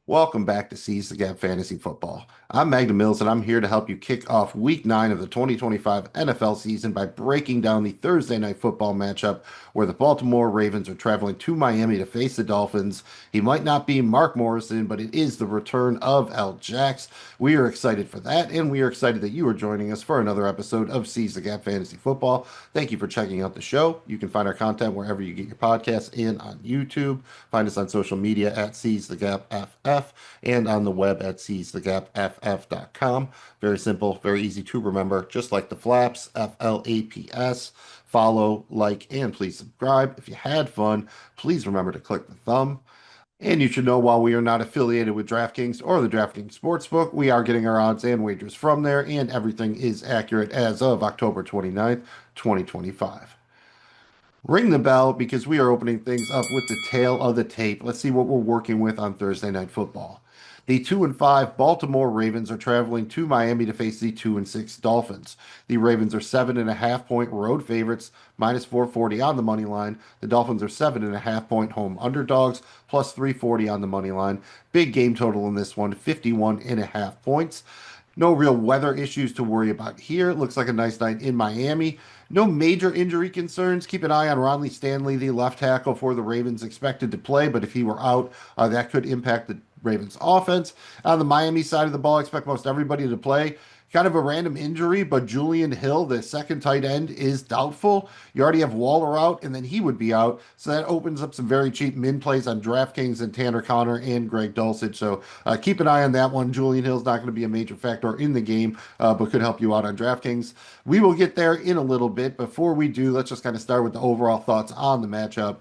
Welcome back to Seize the Gap Fantasy Football. I'm Magnum Mills, and I'm here to help you kick off Week 9 of the 2025 NFL season by breaking down the Thursday night football matchup where the Baltimore Ravens are traveling to Miami to face the Dolphins. He might not be Mark Morrison, but it is the return of L. Jax. We are excited for that, and we are excited that you are joining us for another episode of Seize the Gap Fantasy Football. Thank you for checking out the show. You can find our content wherever you get your podcasts and on YouTube. Find us on social media at Seize the Gap FF and on the web at seizthegapff.com. Very simple, very easy to remember, just like the flaps, FLAPS. Follow, like, and please subscribe. If you had fun, please remember to click the thumb. And you should know while we are not affiliated with DraftKings or the DraftKings Sportsbook, we are getting our odds and wagers from there, and everything is accurate as of October 29th, 2025. Ring the bell because we are opening things up with the tail of the tape. Let's see what we're working with on Thursday Night Football. The 2-5 Baltimore Ravens are traveling to Miami to face the 2-6 Dolphins. The Ravens are 7.5-point road favorites, minus 440 on the money line. The Dolphins are 7.5-point home underdogs, plus 340 on the money line. Big game total in this one, 51.5 points. No real weather issues to worry about here. It looks like a nice night in Miami. No major injury concerns. Keep an eye on Ronnie Stanley, the left tackle for the Ravens, expected to play, but if he were out, that could impact the Ravens offense. On the Miami side of the ball, I expect most everybody to play. Kind of a random injury, but Julian Hill, the second tight end, is doubtful. You already have Waller out, and then he would be out. So that opens up some very cheap min plays on DraftKings and Tanner Connor and Greg Dulcich. So keep an eye on that one. Julian Hill's not going to be a major factor in the game, but could help you out on DraftKings. We will get there in a little bit. Before we do, let's just kind of start with the overall thoughts on the matchup.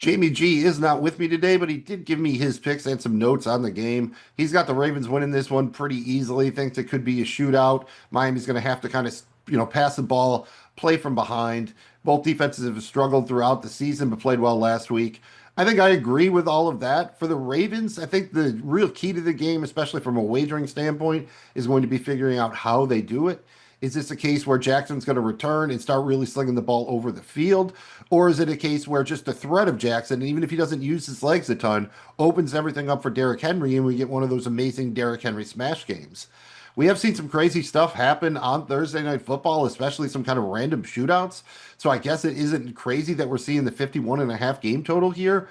Jamie G is not with me today, but he did give me his picks and some notes on the game. He's got the Ravens winning this one pretty easily. Thinks it could be a shootout. Miami's going to have to kind of, pass the ball, play from behind. Both defenses have struggled throughout the season, but played well last week. I think I agree with all of that. For the Ravens, I think the real key to the game, especially from a wagering standpoint, is going to be figuring out how they do it. Is this a case where Jackson's going to return and start really slinging the ball over the field? Or is it a case where just the threat of Jackson, even if he doesn't use his legs a ton, opens everything up for Derrick Henry and we get one of those amazing Derrick Henry smash games? We have seen some crazy stuff happen on Thursday Night Football, especially some kind of random shootouts. So I guess it isn't crazy that we're seeing the 51.5 game total here.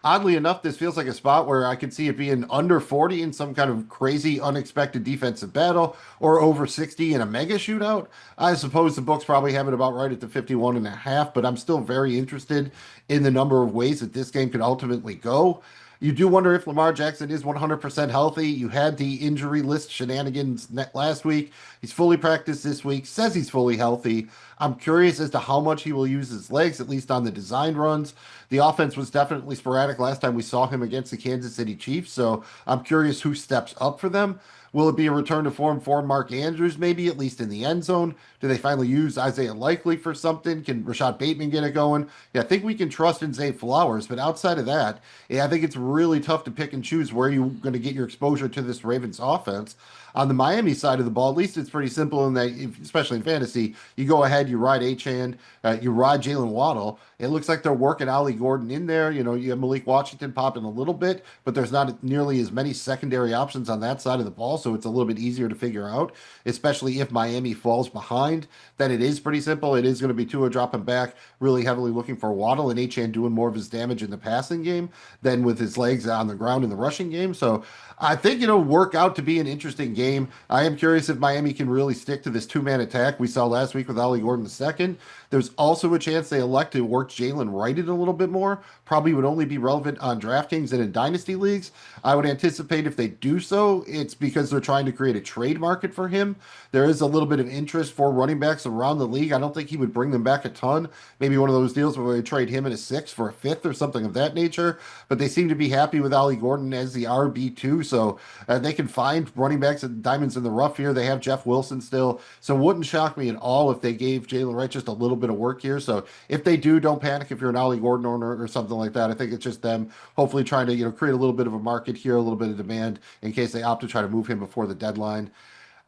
Oddly enough, this feels like a spot where I could see it being under 40 in some kind of crazy, unexpected defensive battle or over 60 in a mega shootout. I suppose the books probably have it about right at the 51.5, but I'm still very interested in the number of ways that this game could ultimately go. You do wonder if Lamar Jackson is 100% healthy. You had the injury list shenanigans last week. He's fully practiced this week, says he's fully healthy. I'm curious as to how much he will use his legs, at least on the designed runs. The offense was definitely sporadic last time we saw him against the Kansas City Chiefs, so I'm curious who steps up for them. Will it be a return to form for Mark Andrews, maybe, at least in the end zone? Do they finally use Isaiah Likely for something? Can Rashad Bateman get it going? Yeah, I think we can trust in Zay Flowers, but outside of that, yeah, I think it's really tough to pick and choose where you're going to get your exposure to this Ravens offense. On the Miami side of the ball, at least it's pretty simple in that, especially in fantasy, you go ahead, you ride Achane, you ride Jalen Waddle. It looks like they're working Ollie Gordon in there. You have Malik Washington popping a little bit, but there's not nearly as many secondary options on that side of the ball, so it's a little bit easier to figure out, especially if Miami falls behind. Then it is pretty simple. It is going to be Tua dropping back, really heavily looking for Waddle, and Achane doing more of his damage in the passing game than with his legs on the ground in the rushing game. So I think it'll work out to be an interesting game. I am curious if Miami can really stick to this two-man attack we saw last week with Ollie Gordon II. There's also a chance they elect to work Jalen Wright in a little bit more. Probably would only be relevant on DraftKings and in Dynasty leagues. I would anticipate if they do so, it's because they're trying to create a trade market for him. There is a little bit of interest for running backs around the league. I don't think he would bring them back a ton. Maybe one of those deals where they trade him in a sixth for a fifth or something of that nature. But they seem to be happy with Ollie Gordon as the RB2. So they can find running backs and diamonds in the rough here. They have Jeff Wilson still. So it wouldn't shock me at all if they gave Jalen Wright just a little bit of work here. So if they do, don't panic if you're an Ollie Gordon owner or something like that. I think it's just them hopefully trying to create a little bit of a market here, a little bit of demand in case they opt to try to move him before the deadline.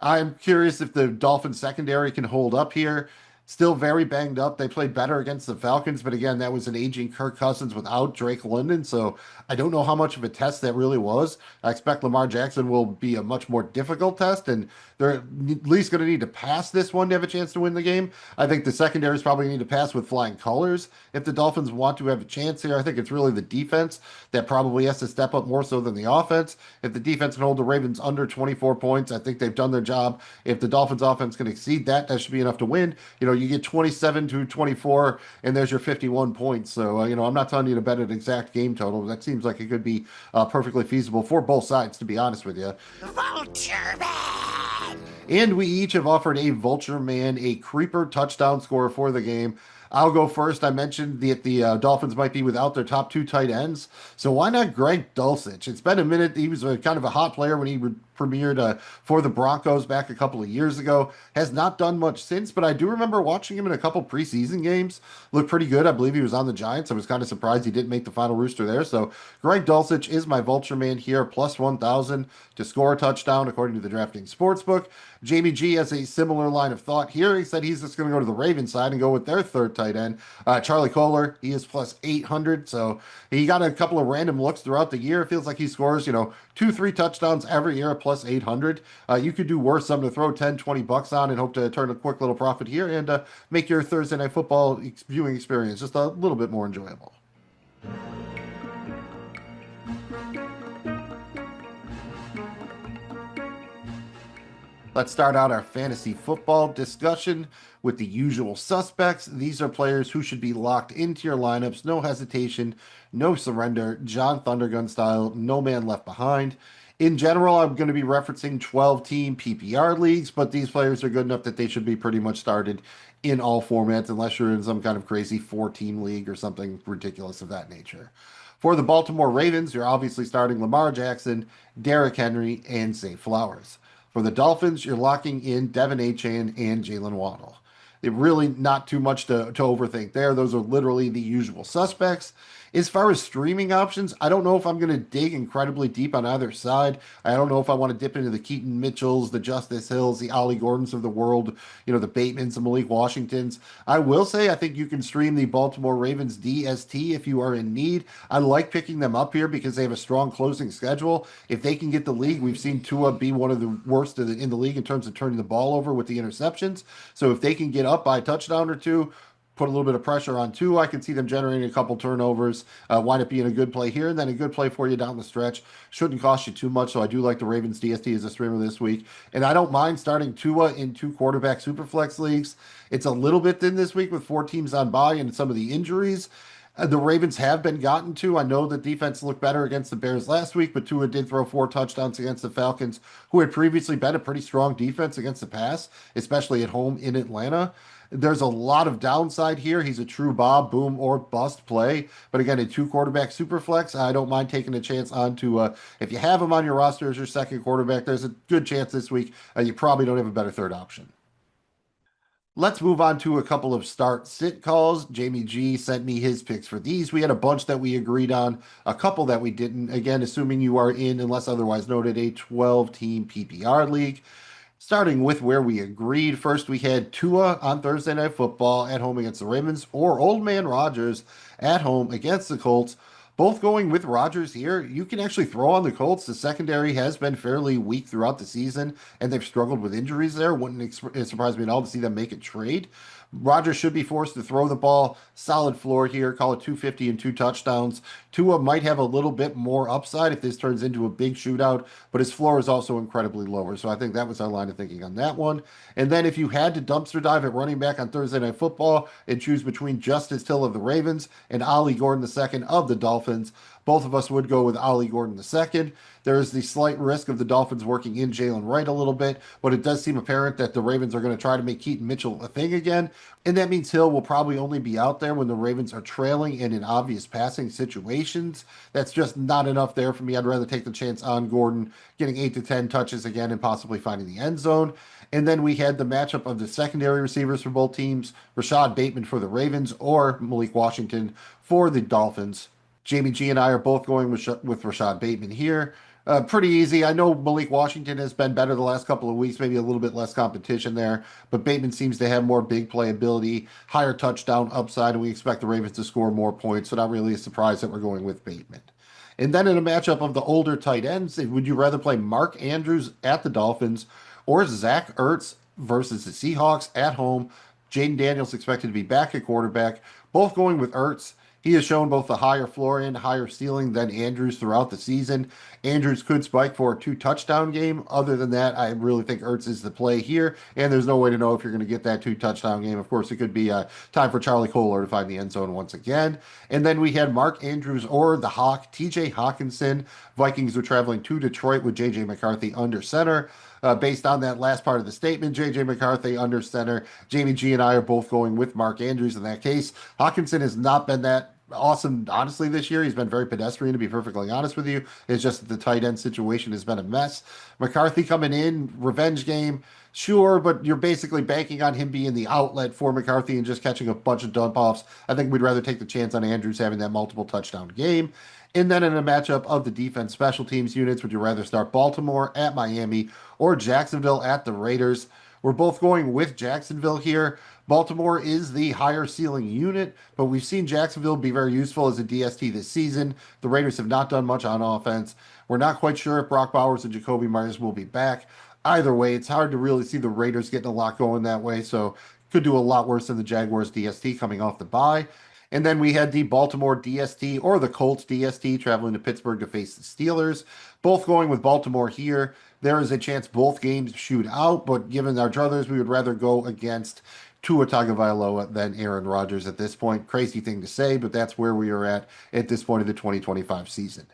I'm curious if the Dolphins secondary can hold up here. Still very banged up. They played better against the Falcons, but again, that was an aging Kirk Cousins without Drake London. So I don't know how much of a test that really was. I expect Lamar Jackson will be a much more difficult test, and they're at least going to need to pass this one to have a chance to win the game. I think the secondaries probably need to pass with flying colors if the Dolphins want to have a chance here. I think it's really the defense that probably has to step up more so than the offense. If the defense can hold the Ravens under 24 points, I think they've done their job. If the Dolphins offense can exceed that, that should be enough to win. You get 27 to 24, and there's your 51 points. So, I'm not telling you to bet an exact game total. That seems like it could be perfectly feasible for both sides, to be honest with you. Vulture Man! And we each have offered a Vulture Man a creeper touchdown score for the game. I'll go first. I mentioned the Dolphins might be without their top two tight ends, so why not Greg Dulcich? It's been a minute. He was kind of a hot player when he premiered for the Broncos back a couple of years ago. Has not done much since, but I do remember watching him in a couple preseason games. Looked pretty good. I believe he was on the Giants. I was kind of surprised he didn't make the final rooster there. So Greg Dulcich is my Vulture Man here, plus 1,000 to score a touchdown, according to the DraftKings Sportsbook. Jamie G has a similar line of thought here. He said he's just going to go to the Ravens side and go with their third tight end. Charlie Kohler, he is plus 800. So he got a couple of random looks throughout the year. It feels like he scores, 2, 3 touchdowns every year at plus 800. You could do worse, something to throw 10, 20 bucks on and hope to turn a quick little profit here and make your Thursday night football viewing experience just a little bit more enjoyable. Let's start out our fantasy football discussion with the usual suspects. These are players who should be locked into your lineups. No hesitation, no surrender. John Thundergun style, no man left behind. In general, I'm going to be referencing 12-team PPR leagues, but these players are good enough that they should be pretty much started in all formats, unless you're in some kind of crazy 4-team league or something ridiculous of that nature. For the Baltimore Ravens, you're obviously starting Lamar Jackson, Derrick Henry, and Zay Flowers. For the Dolphins, you're locking in Devin Achane and Jalen Waddle. It really not too much to overthink there. Those are literally the usual suspects. As far as streaming options, I don't know if I'm going to dig incredibly deep on either side. I don't know if I want to dip into the Keaton Mitchells, the Justice Hills, the Ollie Gordons of the world, the Batemans, the Malik Washingtons. I will say I think you can stream the Baltimore Ravens DST if you are in need. I like picking them up here because they have a strong closing schedule. If they can get the league, we've seen Tua be one of the worst in the league in terms of turning the ball over with the interceptions. So if they can get up by a touchdown or two, put a little bit of pressure on Tua, I can see them generating a couple turnovers, wind up being a good play here, and then a good play for you down the stretch. Shouldn't cost you too much, so I do like the Ravens DST as a streamer this week. And I don't mind starting Tua in 2 quarterback superflex leagues. It's a little bit thin this week with 4 teams on bye and some of the injuries. The Ravens have been gotten to. I know the defense looked better against the Bears last week, but Tua did throw 4 touchdowns against the Falcons, who had previously been a pretty strong defense against the pass, especially at home in Atlanta. There's a lot of downside here. He's a true Bob, boom, or bust play. But again, a 2 quarterback super flex, I don't mind taking a chance on to, if you have him on your roster as your second quarterback, there's a good chance this week you probably don't have a better third option. Let's move on to a couple of start sit calls. Jamie G sent me his picks for these. We had a bunch that we agreed on, a couple that we didn't. Again, assuming you are in, unless otherwise noted, a 12-team PPR league. Starting with where we agreed. First, we had Tua on Thursday Night Football at home against the Ravens, or Old Man Rodgers at home against the Colts. Both going with Rodgers here. You can actually throw on the Colts. The secondary has been fairly weak throughout the season, and they've struggled with injuries there. Wouldn't surprise me at all to see them make a trade. Rodgers should be forced to throw the ball. Solid floor here. Call it 250 and 2 touchdowns. Tua might have a little bit more upside if this turns into a big shootout, but his floor is also incredibly lower. So I think that was our line of thinking on that one. And then if you had to dumpster dive at running back on Thursday Night Football and choose between Justice Hill of the Ravens and Ollie Gordon II of the Dolphins, both of us would go with Ollie Gordon II. There is the slight risk of the Dolphins working in Jalen Wright a little bit, but it does seem apparent that the Ravens are going to try to make Keaton Mitchell a thing again. And that means Hill will probably only be out there when the Ravens are trailing and in obvious passing situations. That's just not enough there for me. I'd rather take the chance on Gordon getting 8 to 10 touches again and possibly finding the end zone. And then we had the matchup of the secondary receivers for both teams, Rashad Bateman for the Ravens or Malik Washington for the Dolphins. Jamie G and I are both going with Rashad Bateman here. Pretty easy. I know Malik Washington has been better the last couple of weeks, maybe a little bit less competition there, but Bateman seems to have more big play ability, higher touchdown upside, and we expect the Ravens to score more points, so not really a surprise that we're going with Bateman. And then in a matchup of the older tight ends, would you rather play Mark Andrews at the Dolphins or Zach Ertz versus the Seahawks at home? Jaden Daniels expected to be back at quarterback, both going with Ertz. He has shown both the higher floor and higher ceiling than Andrews throughout the season. Andrews could spike for a two-touchdown game. Other than that, I really think Ertz is the play here, and there's no way to know if you're going to get that two-touchdown game. Of course, it could be time for Charlie Kohler to find the end zone once again. And then we had Mark Andrews or the Hawk, TJ Hawkinson. Vikings are traveling to Detroit with JJ McCarthy under center. Based on that last part of the statement, JJ McCarthy under center. Jamie G and I are both going with Mark Andrews in that case. Hawkinson has not been that awesome, honestly, this year. He's been very pedestrian, to be perfectly honest with you. It's just that the tight end situation has been a mess. McCarthy coming in, revenge game, sure, but you're basically banking on him being the outlet for McCarthy and just catching a bunch of dump offs. I think we'd rather take the chance on Andrews having that multiple touchdown game. And then in a matchup of the defense special teams units, would you rather start Baltimore at Miami or Jacksonville at the Raiders? We're both going with Jacksonville here. Baltimore is the higher ceiling unit, but we've seen Jacksonville be very useful as a DST this season. The Raiders have not done much on offense. We're not quite sure if Brock Bowers and Jacoby Myers will be back. Either way, it's hard to really see the Raiders getting a lot going that way, so could do a lot worse than the Jaguars DST coming off the bye. And then we had the Baltimore DST or the Colts DST traveling to Pittsburgh to face the Steelers. Both going with Baltimore here. There is a chance both games shoot out, but given our druthers, we would rather go against Tua Tagovailoa than Aaron Rodgers at this point. Crazy thing to say, but that's where we are at this point of the 2025 season.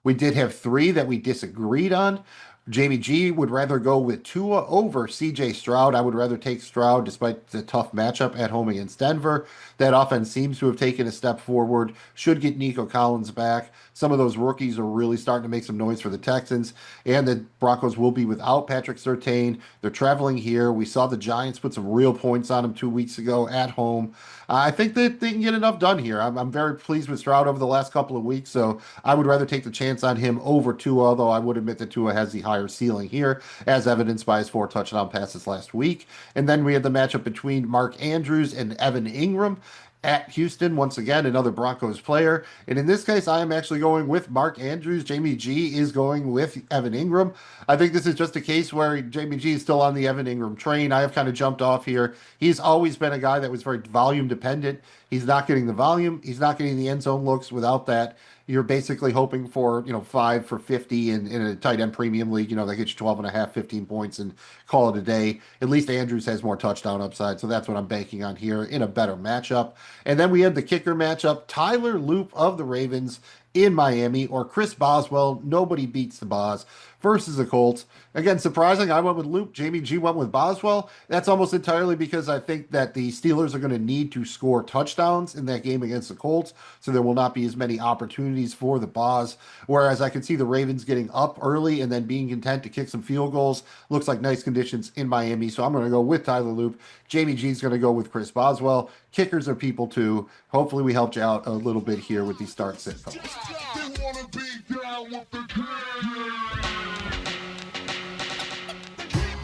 We did have three that we disagreed on. Jamie G would rather go with Tua over CJ Stroud. I would rather take Stroud despite the tough matchup at home against Denver. That offense seems to have taken a step forward. Should get Nico Collins back. Some of those rookies are really starting to make some noise for the Texans. And the Broncos will be without Patrick Surtain. They're traveling here. We saw the Giants put some real points on them 2 weeks ago at home. I think that they can get enough done here. I'm very pleased with Stroud over the last couple of weeks, so I would rather take the chance on him over Tua, although I would admit that Tua has the higher ceiling here, as evidenced by his 4 touchdown passes last week. And then we had the matchup between Mark Andrews and Evan Ingram at Houston. Once again, another Broncos player. And in this case, I am actually going with Mark Andrews. Jamie G is going with Evan Ingram. I think this is just a case where Jamie G is still on the Evan Ingram train. I have kind of jumped off here. He's always been a guy that was very volume dependent. He's not getting the volume. He's not getting the end zone looks without that. You're basically hoping for, 5 for 50 in a tight end premium league, that gets you 12 and a half, 15 points and call it a day. At least Andrews has more touchdown upside. So that's what I'm banking on here in a better matchup. And then we had the kicker matchup, Tyler Loop of the Ravens in Miami or Chris Boswell. Nobody beats the Boz versus the Colts. Again, surprising. I went with Loop. Jamie G went with Boswell. That's almost entirely because I think that the Steelers are going to need to score touchdowns in that game against the Colts. So there will not be as many opportunities for the Boz. Whereas I could see the Ravens getting up early and then being content to kick some field goals. Looks like nice conditions in Miami. So I'm going to go with Tyler Loop. Jamie G's going to go with Chris Boswell. Kickers are people too. Hopefully we helped you out a little bit here with these start sit folks.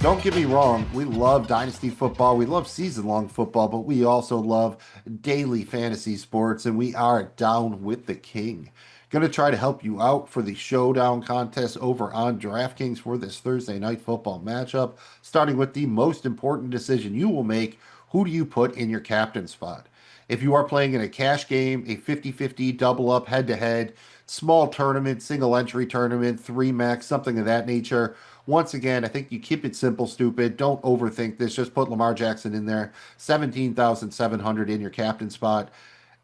Don't get me wrong, we love dynasty football, we love season-long football, but we also love daily fantasy sports, and we are down with the king. Going to try to help you out for the showdown contest over on DraftKings for this Thursday night football matchup, starting with the most important decision you will make. Who do you put in your captain spot? If you are playing in a cash game, a 50-50 double up head-to-head, small tournament, single entry tournament, 3-max, something of that nature, once again, I think you keep it simple, stupid. Don't overthink this. Just put Lamar Jackson in there. 17,700 in your captain spot.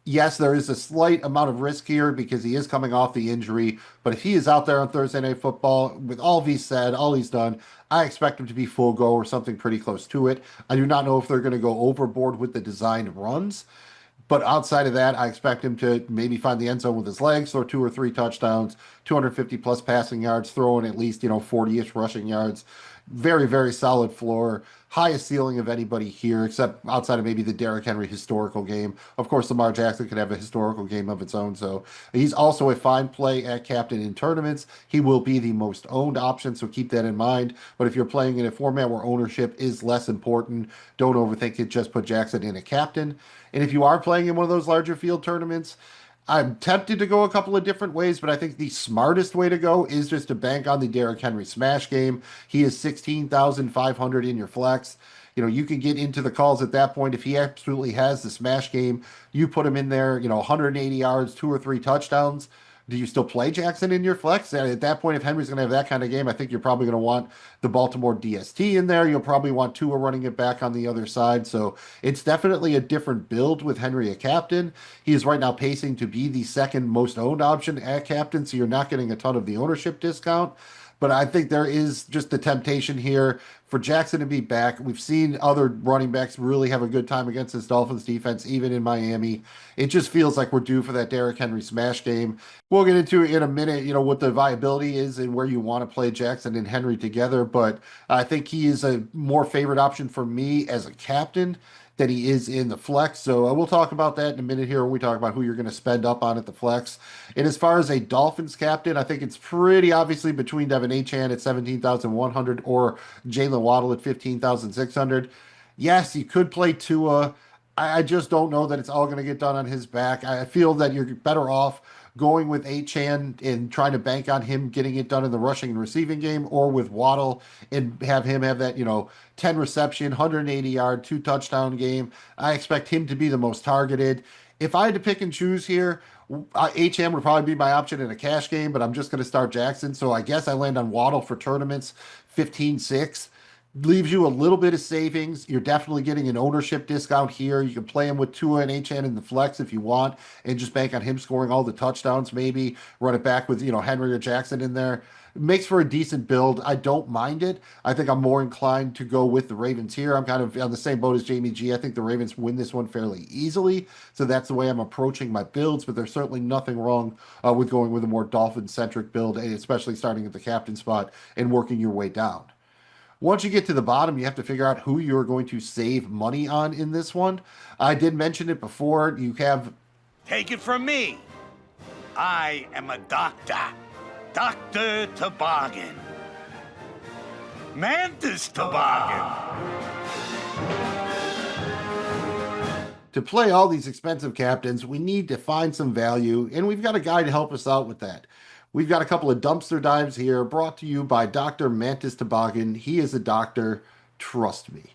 Yes, there is a slight amount of risk here because he is coming off the injury. But if he is out there on Thursday Night Football, with all he's said, all he's done, I expect him to be full go or something pretty close to it. I do not know if they're going to go overboard with the designed runs. But outside of that, I expect him to maybe find the end zone with his legs, throw 2 or 3 touchdowns, 250 plus passing yards, throw in at least, 40-ish rushing yards. Very, very solid floor. Highest ceiling of anybody here, except outside of maybe the Derrick Henry historical game. Of course, Lamar Jackson could have a historical game of its own. So he's also a fine play at captain in tournaments. He will be the most owned option, so keep that in mind. But if you're playing in a format where ownership is less important, don't overthink it. Just put Jackson in a captain. And if you are playing in one of those larger field tournaments, I'm tempted to go a couple of different ways, but I think the smartest way to go is just to bank on the Derrick Henry smash game. He is 16,500 in your flex. You can get into the calls at that point. If he absolutely has the smash game, you put him in there, 180 yards, two or three touchdowns. Do you still play Jackson in your flex? At that point, if Henry's going to have that kind of game, I think you're probably going to want the Baltimore DST in there. You'll probably want Tua running it back on the other side. So it's definitely a different build with Henry a captain. He is right now pacing to be the second most owned option at captain, so you're not getting a ton of the ownership discount. But I think there is just the temptation here for Jackson to be back. We've seen other running backs really have a good time against this Dolphins defense, even in Miami. It just feels like we're due for that Derrick Henry smash game. We'll get into in a minute, what the viability is and where you want to play Jackson and Henry together. But I think he is a more favorite option for me as a captain than he is in the flex. So we'll talk about that in a minute here when we talk about who you're going to spend up on at the flex. And as far as a Dolphins captain, I think it's pretty obviously between Devin Achane at 17,100 or Jalen Waddle at 15,600. Yes, you could play Tua. I just don't know that it's all going to get done on his back. I feel that you're better off going with Achane and trying to bank on him getting it done in the rushing and receiving game, or with Waddle and have him have that, 10 reception, 180 yard, two touchdown game. I expect him to be the most targeted. If I had to pick and choose here, HM would probably be my option in a cash game, but I'm just going to start Jackson. So I guess I land on Waddle for tournaments, 15-6. Leaves you a little bit of savings. You're definitely getting an ownership discount here. You can play him with Tua and HN in the flex if you want, and just bank on him scoring all the touchdowns. Maybe run it back with Henry or Jackson in there. It makes for a decent build. I don't mind it. I think I'm more inclined to go with the Ravens here. I'm kind of on the same boat as Jamie G. I think the Ravens win this one fairly easily, so that's the way I'm approaching my builds. But there's certainly nothing wrong with going with a more Dolphin-centric build, especially starting at the captain spot and working your way down. Once you get to the bottom, you have to figure out who you're going to save money on in this one. I did mention it before. You have. Take it from me. I am a doctor. Dr. Toboggan. Mantis Toboggan. To play all these expensive captains, we need to find some value, and we've got a guy to help us out with that. We've got a couple of dumpster dives here brought to you by Dr. Mantis Toboggan. He is a doctor, trust me.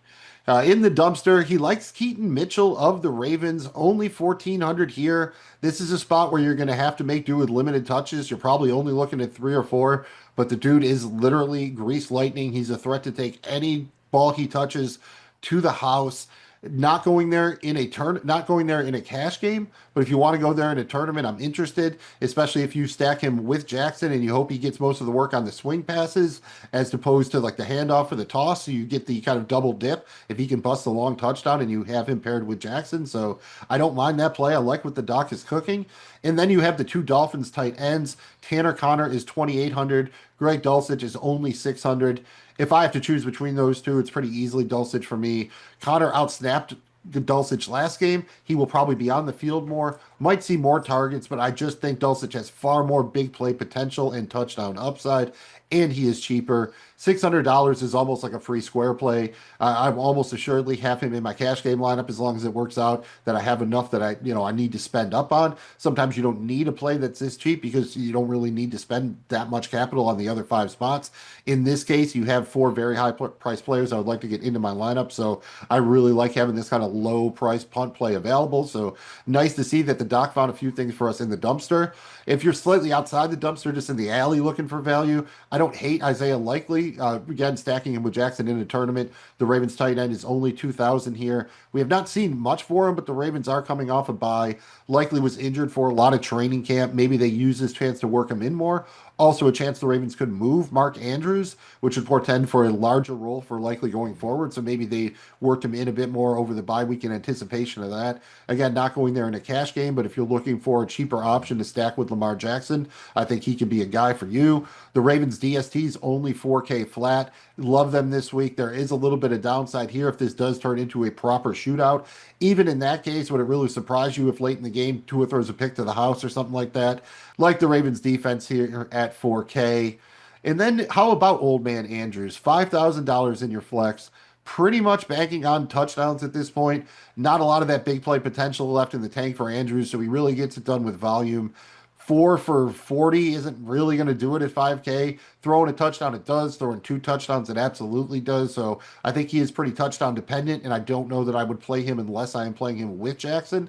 In the dumpster, he likes Keaton Mitchell of the Ravens, only 1,400 here. This is a spot where you're going to have to make do with limited touches. You're probably only looking at 3 or 4, but the dude is literally grease lightning. He's a threat to take any ball he touches to the house. Not going there in a cash game, but if you want to go there in a tournament, I'm interested, especially if you stack him with Jackson and you hope he gets most of the work on the swing passes as opposed to like the handoff or the toss. So you get the kind of double dip if he can bust a long touchdown and you have him paired with Jackson. So I don't mind that play. I like what the doc is cooking. And then you have the two Dolphins tight ends. Tanner Connor is 2,800. Greg Dulcich is only 600. If I have to choose between those two, it's pretty easily Dulcich for me. Connor outsnapped Dulcich last game. He will probably be on the field more, might see more targets, but I just think Dulcich has far more big play potential and touchdown upside, and he is cheaper. $600 is almost like a free square play. I'm almost assuredly have him in my cash game lineup as long as it works out that I have enough that I need to spend up on. Sometimes you don't need a play that's this cheap because you don't really need to spend that much capital on the other 5 spots. In this case, you have 4 very high price players I would like to get into my lineup, so I really like having this kind of low price punt play available. So nice to see that the doc found a few things for us in the dumpster. If you're slightly outside the dumpster, just in the alley looking for value, I don't hate Isaiah Likely. Again, stacking him with Jackson in a tournament. The Ravens tight end is only 2,000 here. We have not seen much for him, but the Ravens are coming off a bye. Likely was injured for a lot of training camp. Maybe they use this chance to work him in more. Also, a chance the Ravens could move Mark Andrews, which would portend for a larger role for Likely going forward. So maybe they worked him in a bit more over the bye week in anticipation of that. Again, not going there in a cash game, but if you're looking for a cheaper option to stack with Lamar Jackson, I think he could be a guy for you. The Ravens DST is only 4K flat. Love them this week. There is a little bit of downside here if this does turn into a proper shootout. Even in that case, would it really surprise you if late in the game Tua throws a pick to the house or something like that? Like the Ravens defense here at 4K. And then how about old man Andrews? $5,000 in your flex. Pretty much banking on touchdowns at this point. Not a lot of that big play potential left in the tank for Andrews, so he really gets it done with volume. 4 for 40 isn't really going to do it at 5K. Throwing a touchdown, it does. Throwing 2 touchdowns, it absolutely does. So I think he is pretty touchdown dependent, and I don't know that I would play him unless I am playing him with Jackson.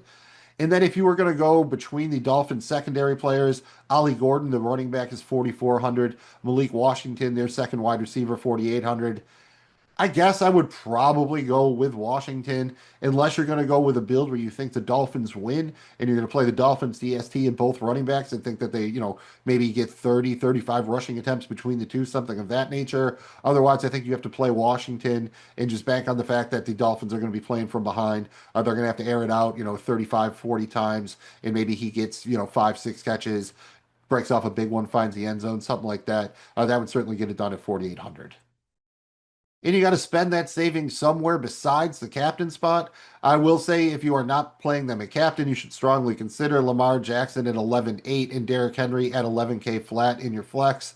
And then if you were going to go between the Dolphins secondary players, Ollie Gordon, the running back, is 4,400. Malik Washington, their second wide receiver, 4,800. I guess I would probably go with Washington unless you're going to go with a build where you think the Dolphins win and you're going to play the Dolphins DST and both running backs and think that they, maybe get 30, 35 rushing attempts between the two, something of that nature. Otherwise, I think you have to play Washington and just bank on the fact that the Dolphins are going to be playing from behind. They're going to have to air it out, 35, 40 times, and maybe he gets, 5, 6 catches, breaks off a big one, finds the end zone, something like that. That would certainly get it done at 4,800. And you got to spend that savings somewhere besides the captain spot. I will say, if you are not playing them at captain, you should strongly consider Lamar Jackson at 11.8 and Derrick Henry at 11K flat in your flex.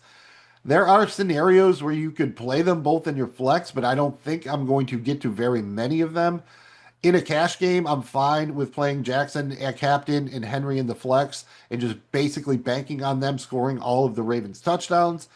There are scenarios where you could play them both in your flex, but I don't think I'm going to get to very many of them. In a cash game, I'm fine with playing Jackson at captain and Henry in the flex and just basically banking on them scoring all of the Ravens touchdowns.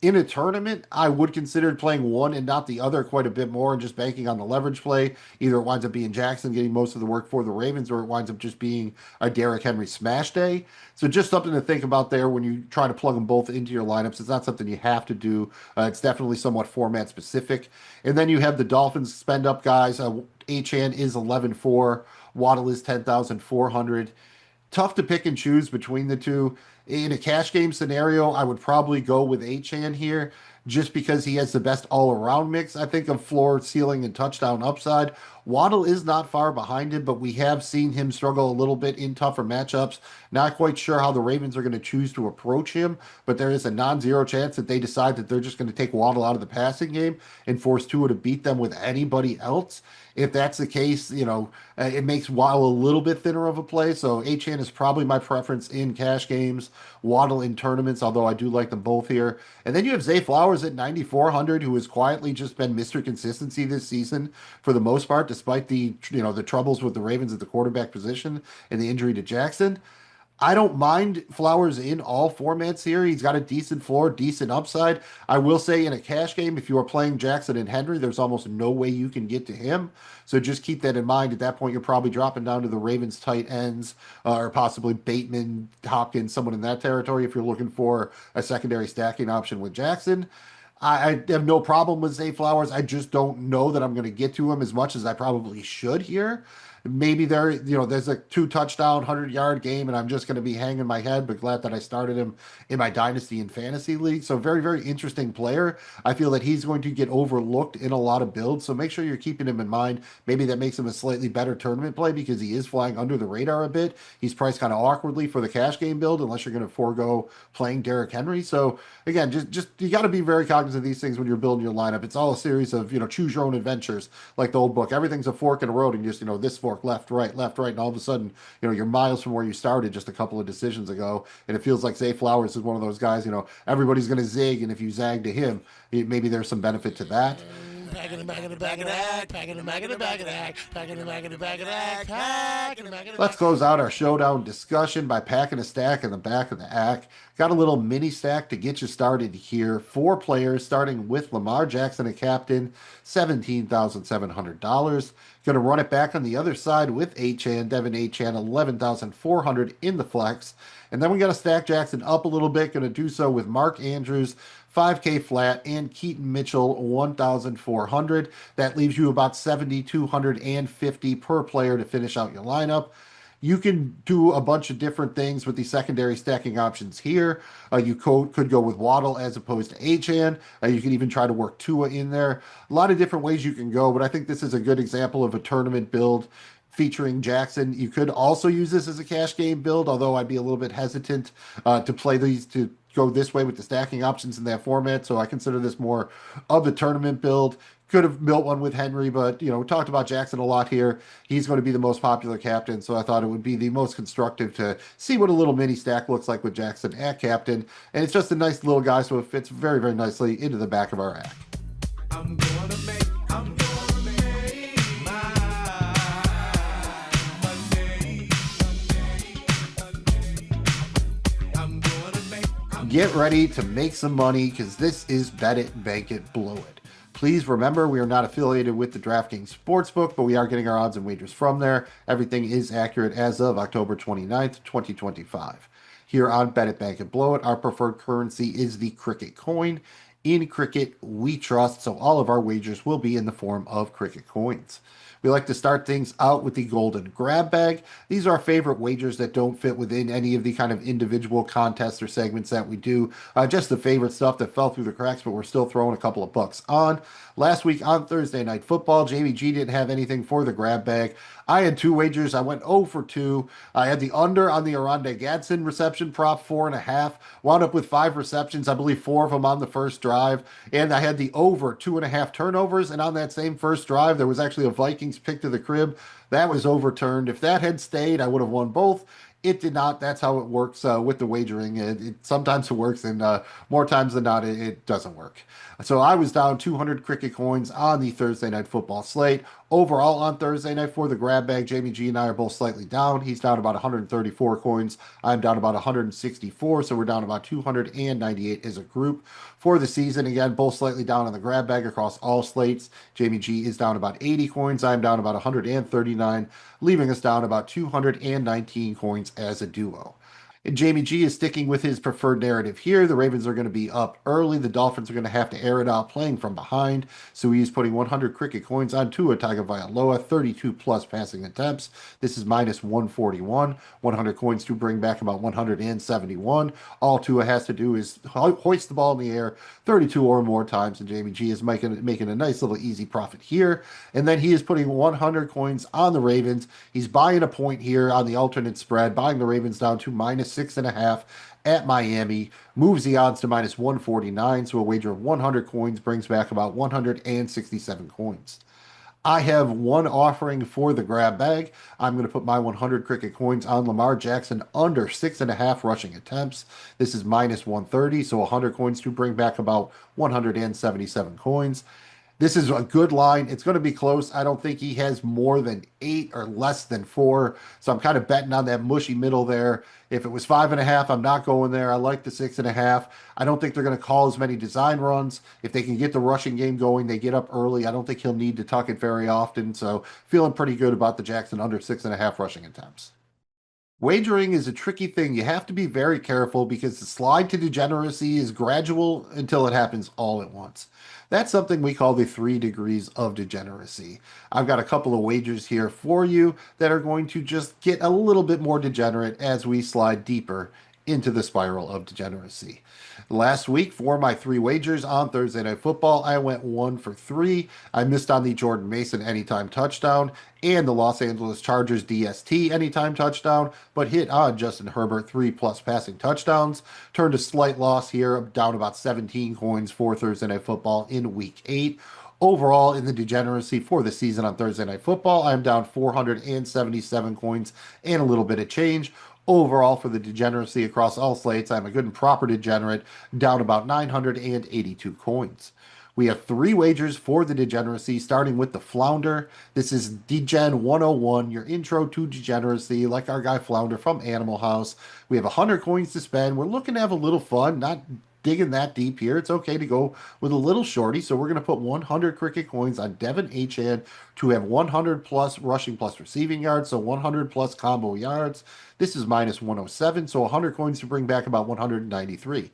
In a tournament, I would consider playing one and not the other quite a bit more and just banking on the leverage play. Either it winds up being Jackson getting most of the work for the Ravens, or it winds up just being a Derrick Henry smash day. So just something to think about there when you try to plug them both into your lineups. It's not something you have to do. It's definitely somewhat format specific. And then you have the Dolphins spend up guys. Achane is 11.4. Waddle is 10,400. Tough to pick and choose between the two. In a cash game scenario, I would probably go with Achane here just because he has the best all around mix, I think, of floor, ceiling, and touchdown upside. Waddle is not far behind him, but we have seen him struggle a little bit in tougher matchups. Not quite sure how the Ravens are going to choose to approach him, but there is a non-zero chance that they decide that they're just going to take Waddle out of the passing game and force Tua to beat them with anybody else. If that's the case, it makes Waddle a little bit thinner of a play. So Achane is probably my preference in cash games, Waddle in tournaments, although I do like them both here. And then you have Zay Flowers at 9,400, who has quietly just been Mr. Consistency this season for the most part, despite the troubles with the Ravens at the quarterback position and the injury to Jackson. I don't mind Flowers in all formats here. He's got a decent floor, decent upside. I will say in a cash game, if you are playing Jackson and Henry, there's almost no way you can get to him. So just keep that in mind. At that point, you're probably dropping down to the Ravens tight ends or possibly Bateman, Hopkins, someone in that territory if you're looking for a secondary stacking option with Jackson. I have no problem with Zay Flowers. I just don't know that I'm going to get to him as much as I probably should here. Maybe there's a 2 touchdown, 100-yard game, and I'm just going to be hanging my head, but glad that I started him in my Dynasty and Fantasy League. So very, very interesting player. I feel that he's going to get overlooked in a lot of builds, so make sure you're keeping him in mind. Maybe that makes him a slightly better tournament play because he is flying under the radar a bit. He's priced kind of awkwardly for the cash game build unless you're going to forego playing Derrick Henry. So again, just you got to be very cognizant of these things when you're building your lineup. It's all a series of, choose your own adventures, like the old book. Everything's a fork in the road, and just, this fork left, right, and all of a sudden, you're miles from where you started just a couple of decisions ago. And it feels like Zay Flowers is one of those guys, everybody's going to zig, and if you zag to him, maybe there's some benefit to that. Let's close out our showdown discussion by packing a stack in the back of the act. Got a little mini stack to get you started here. 4 players, starting with Lamar Jackson, a captain, $17,700. Going to run it back on the other side with Devin Achane, 11,400 in the flex. And then we got to stack Jackson up a little bit. Going to do so with Mark Andrews, 5K flat, and Keaton Mitchell, 1,400. That leaves you about 7,250 per player to finish out your lineup. You can do a bunch of different things with the secondary stacking options here. You could go with Waddle as opposed to Achane. You can even try to work Tua in there. A lot of different ways you can go, but I think this is a good example of a tournament build. featuring Jackson. You could also use this as a cash game build, although I'd be a little bit hesitant to play these to go this way with the stacking options in that format. So I consider this more of the tournament build. Could have built one with Henry, but we talked about Jackson a lot here. He's going to be the most popular captain, so I thought it would be the most constructive to see what a little mini stack looks like with Jackson at captain. And it's just a nice little guy, so it fits very, very nicely into the back of our rack. Get ready to make some money because this is Bet It, Bank It, Blow It. Please remember, we are not affiliated with the DraftKings Sportsbook, but we are getting our odds and wagers from there. Everything is accurate as of October 29th, 2025. Here on Bet It, Bank It, Blow It, our preferred currency is the Cricket coin. In Cricket, we trust, so all of our wagers will be in the form of Cricket coins. We like to start things out with the golden grab bag. These are our favorite wagers that don't fit within any of the kind of individual contests or segments that we do. Just the favorite stuff that fell through the cracks, but we're still throwing a couple of bucks on. Last week on Thursday Night Football, Jamie G didn't have anything for the grab bag. I had two wagers. I went 0 for 2. I had the under on the Aronde Gadsden reception prop, 4.5. Wound up with 5 receptions, I believe 4 of them on the first drive. And I had the over 2.5 turnovers. And on that same first drive, there was actually a Vikings pick to the crib. That was overturned. If that had stayed, I would have won both. It did not. That's how it works with the wagering. Sometimes it works, and more times than not, it doesn't work. So I was down 200 cricket coins on the Thursday Night Football slate. Overall on Thursday night for the grab bag, Jamie G and I are both slightly down. He's down about 134 coins. I'm down about 164, so we're down about 298 as a group. For the season, again, both slightly down on the grab bag across all slates. Jamie G is down about 80 coins. I'm down about 139, leaving us down about 219 coins as a duo. And Jamie G is sticking with his preferred narrative here. The Ravens are going to be up early. The Dolphins are going to have to air it out playing from behind. So he's putting 100 cricket coins on Tua Tagovailoa, 32 plus passing attempts. This is minus 141. 100 coins to bring back about 171. All Tua has to do is hoist the ball in the air 32 or more times, and Jamie G is making a nice little easy profit here. And then he is putting 100 coins on the Ravens. He's buying a point here on the alternate spread, buying the Ravens down to minus 6.5 at Miami, moves the odds to minus 149. So a wager of 100 coins brings back about 167 coins. I have one offering for the grab bag. I'm going to put my 100 cricket coins on Lamar Jackson under 6.5 rushing attempts. This is minus 130, so 100 coins to bring back about 177 coins. This is a good line. It's going to be close. I don't think he has more than 8 or less than 4. So I'm kind of betting on that mushy middle there. If it was 5.5, I'm not going there. I like the 6.5. I don't think they're going to call as many design runs. If they can get the rushing game going, they get up early. I don't think he'll need to tuck it very often. So feeling pretty good about the Jackson under 6.5 rushing attempts. Wagering is a tricky thing. You have to be very careful because the slide to degeneracy is gradual until it happens all at once. That's something we call the 3 degrees of degeneracy. I've got a couple of wagers here for you that are going to just get a little bit more degenerate as we slide deeper into the spiral of degeneracy. Last week, for my 3 wagers on Thursday Night Football, I went 1 for 3. I missed on the Jordan Mason anytime touchdown and the Los Angeles Chargers DST anytime touchdown, but hit on Justin Herbert 3 plus passing touchdowns. Turned a slight loss here, down about 17 coins for Thursday Night Football in week 8. Overall, in the degeneracy for the season on Thursday Night Football, I'm down 477 coins and a little bit of change. Overall, for the degeneracy across all slates, I'm a good and proper degenerate, down about 982 coins. We have 3 wagers for the degeneracy, starting with the Flounder. This is Degen 101, your intro to degeneracy, like our guy Flounder from Animal House. We have 100 coins to spend. We're looking to have a little fun, not digging that deep here. It's okay to go with a little shorty. So we're going to put 100 cricket coins on Devin Achane to have 100 plus rushing plus receiving yards. So 100 plus combo yards. This is minus 107. So 100 coins to bring back about 193.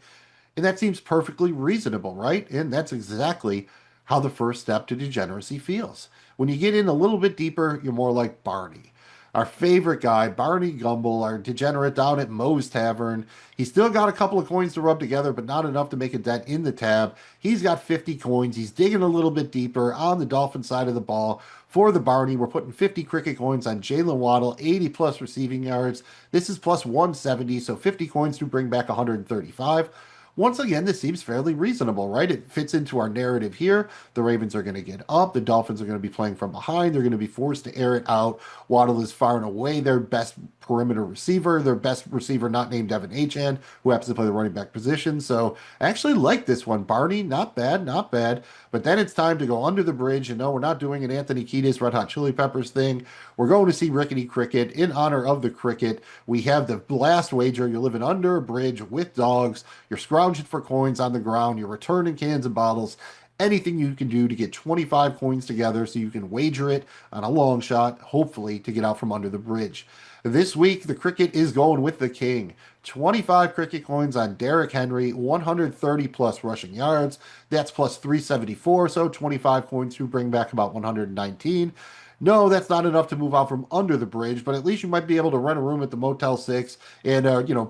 And that seems perfectly reasonable, right? And that's exactly how the first step to degeneracy feels. When you get in a little bit deeper, you're more like Barney. our favorite guy, Barney Gumble, our degenerate down at Moe's Tavern. He's still got a couple of coins to rub together, but not enough to make a dent in the tab. He's got 50 coins. He's digging a little bit deeper on the Dolphin side of the ball. For the Barney, we're putting 50 cricket coins on Jalen Waddle, 80 plus receiving yards. This is plus 170, so 50 coins to bring back 135. Once again, this seems fairly reasonable, right? It fits into our narrative here. The Ravens are going to get up. The Dolphins are going to be playing from behind. They're going to be forced to air it out. Waddle is far and away their best perimeter receiver, their best receiver not named Devin Achane, who happens to play the running back position. So I actually like this one. Barney, not bad, not bad. But then it's time to go under the bridge. And no, we're not doing an Anthony Kiedis Red Hot Chili Peppers thing. We're going to see Rickety Cricket. In honor of the cricket, we have the last wager. You're living under a bridge with dogs. You're scrounging for coins on the ground. You're returning cans and bottles. Anything you can do to get 25 coins together so you can wager it on a long shot, hopefully, to get out from under the bridge. This week, the cricket is going with the king. 25 cricket coins on Derrick Henry, 130 plus rushing yards. That's plus 374, so 25 coins to bring back about 119. No, that's not enough to move out from under the bridge, but at least you might be able to rent a room at the Motel 6 and,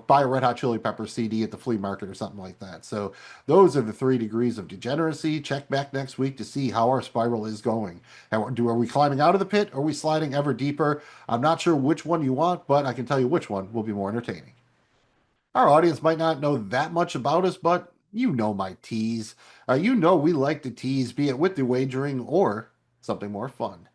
buy a Red Hot Chili Pepper CD at the flea market or something like that. So those are the 3 degrees of degeneracy. Check back next week to see how our spiral is going. Are we climbing out of the pit? Or are we sliding ever deeper? I'm not sure which one you want, but I can tell you which one will be more entertaining. Our audience might not know that much about us, but you know my tease. We like to tease, be it with the wagering or something more fun.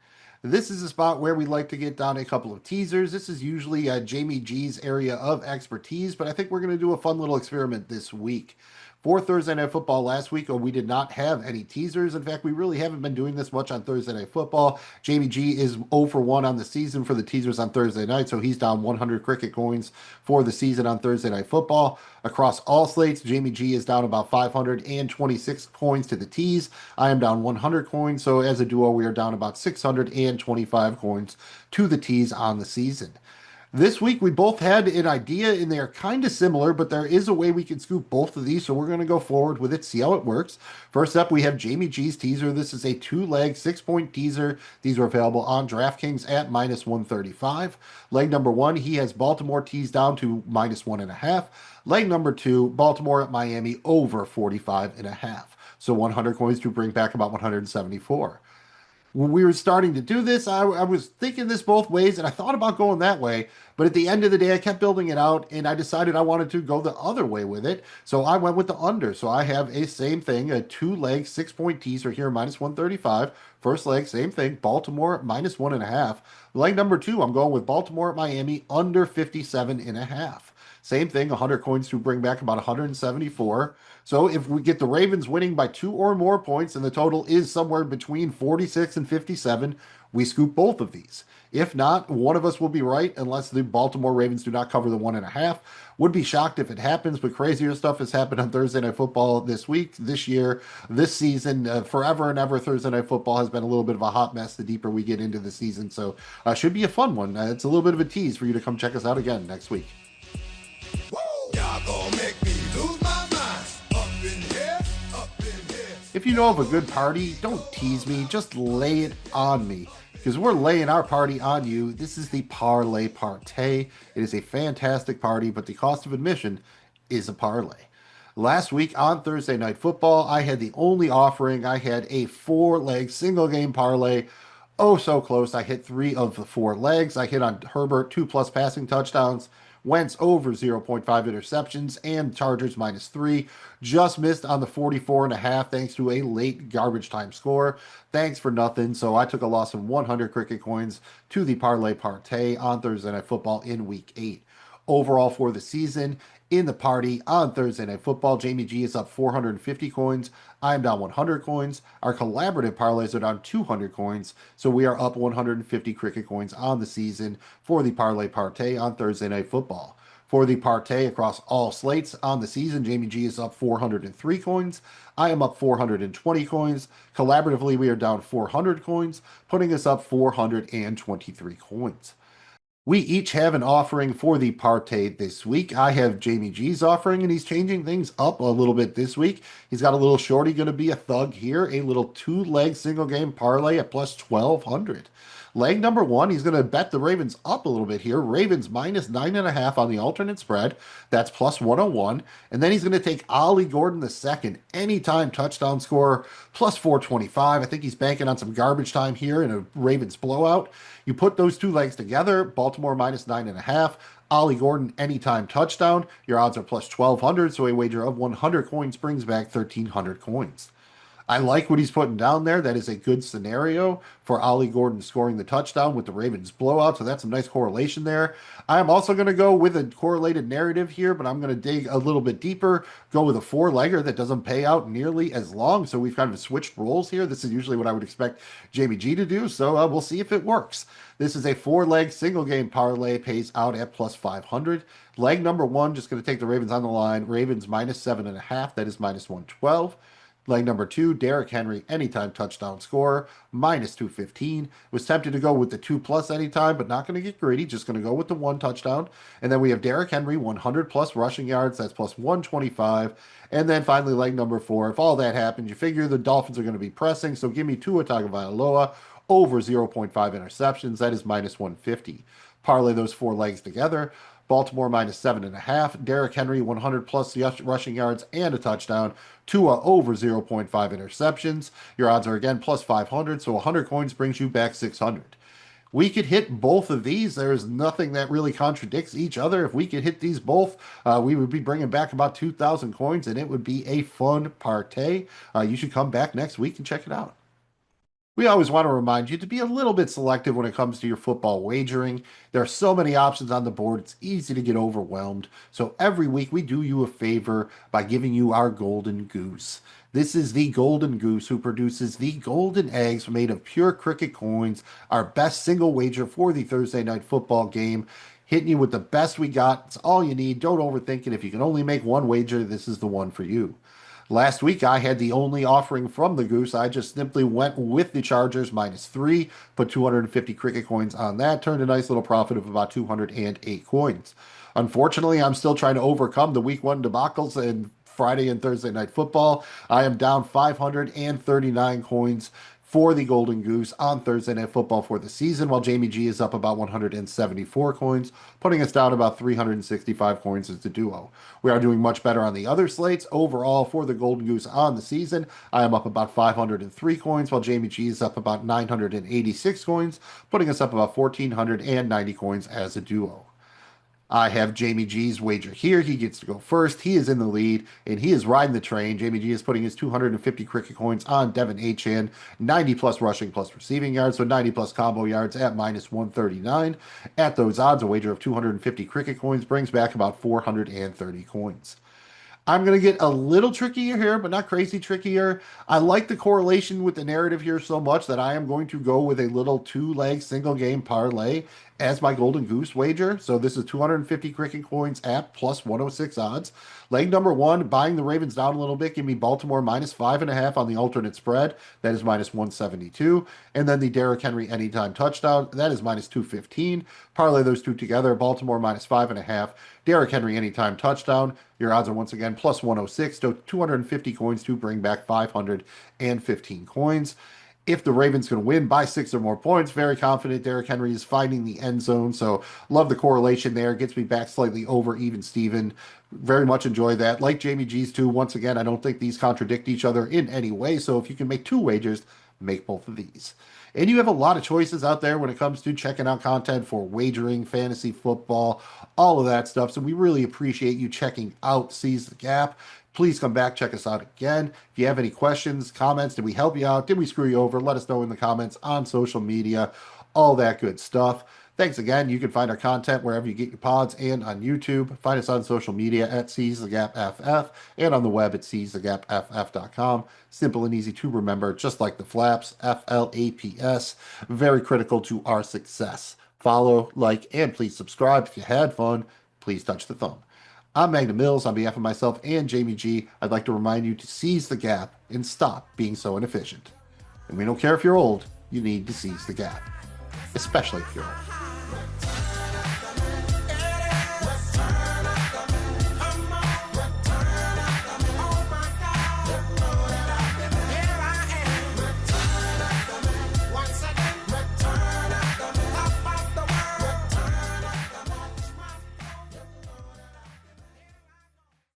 This is a spot where we like to get down a couple of teasers. This is usually Jamie G's area of expertise, but I think we're going to do a fun little experiment this week. For Thursday Night Football last week, we did not have any teasers. In fact, we really haven't been doing this much on Thursday Night Football. Jamie G is 0 for 1 on the season for the teasers on Thursday night, so he's down 100 cricket coins for the season on Thursday Night Football. Across all slates, Jamie G is down about 526 coins to the tees. I am down 100 coins, so as a duo, we are down about 625 coins to the tees on the season. This week we both had an idea and they are kind of similar, but there is a way we can scoop both of these, so we're going to go forward with it, see how it works. First up, we have Jamie G's teaser. This is a 2-leg, 6-point teaser. These are available on DraftKings at minus 135. Leg number 1, he has Baltimore teased down to minus 1.5. Leg number 2, Baltimore at Miami over 45.5. So 100 coins to bring back about 174. When we were starting to do this, I was thinking this both ways, and I thought about going that way. But at the end of the day, I kept building it out, and I decided I wanted to go the other way with it. So I went with the under. So I have a same thing, a 2-leg, 6-point teaser here, minus 135. First leg, same thing, Baltimore minus 1.5. Leg number 2, I'm going with Baltimore at Miami under 57.5. Same thing, 100 coins to bring back about 174. So if we get the Ravens winning by 2 or more points and the total is somewhere between 46 and 57, we scoop both of these. If not, one of us will be right unless the Baltimore Ravens do not cover the 1.5. Would be shocked if it happens, but crazier stuff has happened on Thursday Night Football this week, this year, this season. Forever and ever, Thursday Night Football has been a little bit of a hot mess the deeper we get into the season. So should be a fun one. It's a little bit of a tease for you to come check us out again next week. Y'all gonna make me lose my mind. Up in here, up in here. If you know of a good party, don't tease me, just lay it on me. Because we're laying our party on you. This is the Parlay Partay. It is a fantastic party, but the cost of admission is a parlay. Last week on Thursday Night Football, I had the only offering. I had a 4-leg single game parlay. Oh, so close. I hit 3 of the 4 legs. I hit on Herbert 2+ passing touchdowns. Wentz over 0.5 interceptions, and Chargers minus 3. Just missed on the 44.5 thanks to a late garbage time score. Thanks for nothing. So I took a loss of 100 cricket coins to the Parlay Partay on Thursday Night Football in Week 8. Overall for the season, in the party on Thursday Night Football, Jamie G is up 450 coins. I'm down 100 coins. Our collaborative parlays are down 200 coins. So we are up 150 cricket coins on the season for the Parlay Partay on Thursday Night Football. For the Partay across all slates on the season, Jamie G is up 403 coins. I am up 420 coins. Collaboratively, we are down 400 coins, putting us up 423 coins. We each have an offering for the Partay this week. I have Jamie G's offering, and he's changing things up a little bit this week. He's got a little shorty going to be a thug here, a little 2-leg single game parlay at plus 1,200. Leg number one, he's going to bet the Ravens up a little bit here. Ravens minus 9.5 on the alternate spread. That's plus 101. And then he's going to take Ollie Gordon the second, anytime touchdown scorer, plus 425. I think he's banking on some garbage time here in a Ravens blowout. You put those two legs together, Baltimore minus 9.5. Ollie Gordon, anytime touchdown. Your odds are plus 1,200, so a wager of 100 coins brings back 1,300 coins. I like what he's putting down there. That is a good scenario for Ollie Gordon scoring the touchdown with the Ravens blowout. So that's a nice correlation there. I'm also going to go with a correlated narrative here, but I'm going to dig a little bit deeper, go with a four-legger that doesn't pay out nearly as long. So we've kind of switched roles here. This is usually what I would expect Jamie G to do. So we'll see if it works. This is a four-leg single game parlay, pays out at plus 500. Leg number one, just going to take the Ravens on the line. Ravens minus 7.5. That is minus 112. Leg number two, Derrick Henry, anytime touchdown scorer, minus 215. Was tempted to go with the 2+ anytime, but not going to get greedy. Just going to go with the one touchdown. And then we have Derrick Henry, 100+ rushing yards. That's plus 125. And then finally, leg number four, if all that happens, you figure the Dolphins are going to be pressing. So give me Tua Tagovailoa over 0.5 interceptions. That is minus 150. Parlay those four legs together. Baltimore minus 7.5. Derrick Henry 100+ rushing yards and a touchdown. Tua over 0.5 interceptions. Your odds are again plus 500, so 100 coins brings you back 600. We could hit both of these. There's nothing that really contradicts each other. If we could hit these both, we would be bringing back about 2,000 coins, and it would be a fun partay. You should come back next week and check it out. We always want to remind you to be a little bit selective when it comes to your football wagering. There are so many options on the board, it's easy to get overwhelmed. So every week we do you a favor by giving you our golden goose. This is the golden goose who produces the golden eggs made of pure cricket coins, our best single wager for the Thursday night football game. Hitting you with the best we got. It's all you need. Don't overthink it. If you can only make one wager, this is the one for you. Last week, I had the only offering from the Goose. I just simply went with the Chargers -3, put 250 cricket coins on that, turned a nice little profit of about 208 coins. Unfortunately, I'm still trying to overcome the week one debacles and Friday and Thursday night football. I am down 539 coins for the Golden Goose on Thursday Night Football for the season, while Jamie G is up about 174 coins, putting us down about 365 coins as the duo. We are doing much better on the other slates. Overall, for the Golden Goose on the season, I am up about 503 coins, while Jamie G is up about 986 coins, putting us up about 1,490 coins as a duo. I have Jamie G's wager here. He gets to go first. He is in the lead, and he is riding the train. Jamie G is putting his 250 cricket coins on Devin Achane, 90+ rushing plus receiving yards, so 90+ combo yards at minus 139. At those odds, a wager of 250 cricket coins brings back about 430 coins. I'm going to get a little trickier here, but not crazy trickier. I like the correlation with the narrative here so much that I am going to go with a little two-leg single game parlay as my Golden Goose wager. So this is 250 cricket coins at plus 106 odds. Leg number one, buying the Ravens down a little bit. Give me Baltimore -5.5 on the alternate spread. That is minus 172. And then the Derrick Henry anytime touchdown. That is minus 215. Parlay those two together. Baltimore -5.5. Derrick Henry anytime touchdown. Your odds are once again plus 106. So 250 coins to bring back 515 coins. If the Ravens can win by 6 or more points, very confident Derrick Henry is finding the end zone. So love the correlation there. Gets me back slightly over even Steven. Very much enjoy that. Like Jamie G's too. Once again, I don't think these contradict each other in any way. So if you can make two wagers, make both of these. And you have a lot of choices out there when it comes to checking out content for wagering, fantasy football, all of that stuff. So we really appreciate you checking out Seize the Gap. Please come back, check us out again. If you have any questions, comments, did we help you out? Did we screw you over? Let us know in the comments on social media, all that good stuff. Thanks again. You can find our content wherever you get your pods and on YouTube. Find us on social media at Seize the Gap FF and on the web at seizethegapff.com. Simple and easy to remember, just like the flaps, FLAPS. Very critical to our success. Follow, like, and please subscribe. If you had fun, please touch the thumb. I'm Magnum Mills. On behalf of myself and Jamie G, I'd like to remind you to seize the gap and stop being so inefficient. And we don't care if you're old, you need to seize the gap, especially if you're old.